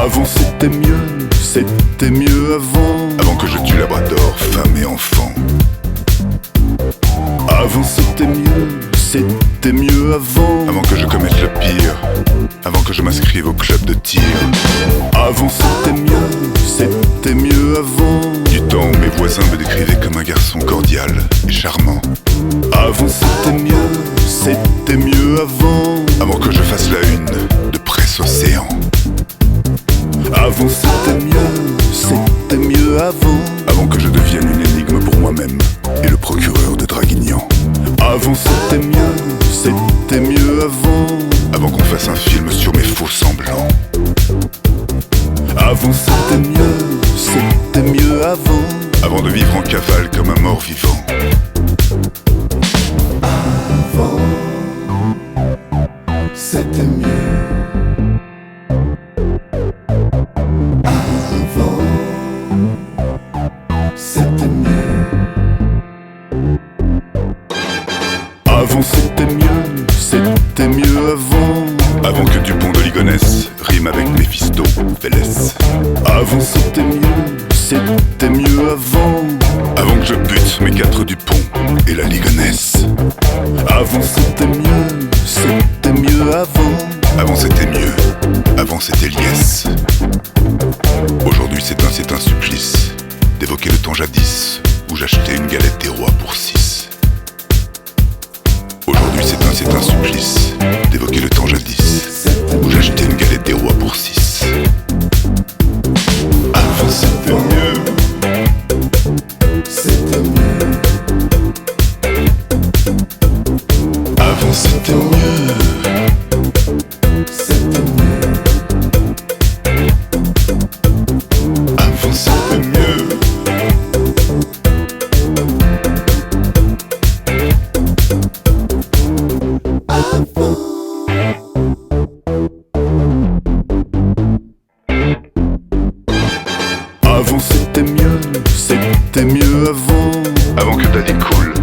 Avant c'était mieux avant. Avant que je tue Labrador, femme et enfant. Avant c'était mieux avant. Avant que je commette le pire, avant que je m'inscrive au club de tir. Avant c'était mieux avant. Du temps où mes voisins me décrivaient comme un garçon cordial et charmant. Avant c'était mieux avant. Avant que je fasse la une de Presse Océan. Avant c'était mieux avant. Avant que je devienne une énigme pour moi-même et le procureur de Draguignan. Avant c'était mieux avant. Avant qu'on fasse un film sur mes faux semblants. Avant c'était mieux avant. Avant de vivre en cavale comme un mort vivant. Avant c'était mieux. Avant c'était mieux. Avant c'était mieux avant. Avant que Dupont de Ligonnès rime avec Méphisto Vélez. Avant c'était mieux avant. Avant que je bute mes 4 Dupont et la Ligonnès. Avant c'était mieux avant. Avant c'était mieux, avant c'était liesse. Aujourd'hui c'est un supplice d'évoquer le temps jadis où j'achetais une galette des rois pour 6. Aujourd'hui c'est un supplice d'évoquer le temps jadis où j'achetais une galette des rois pour 6. Avant c'était mieux. C'était mieux. Avant c'était mieux. C'était mieux. Avant c'était mieux. Avant c'était mieux avant. Avant que Daddy Cool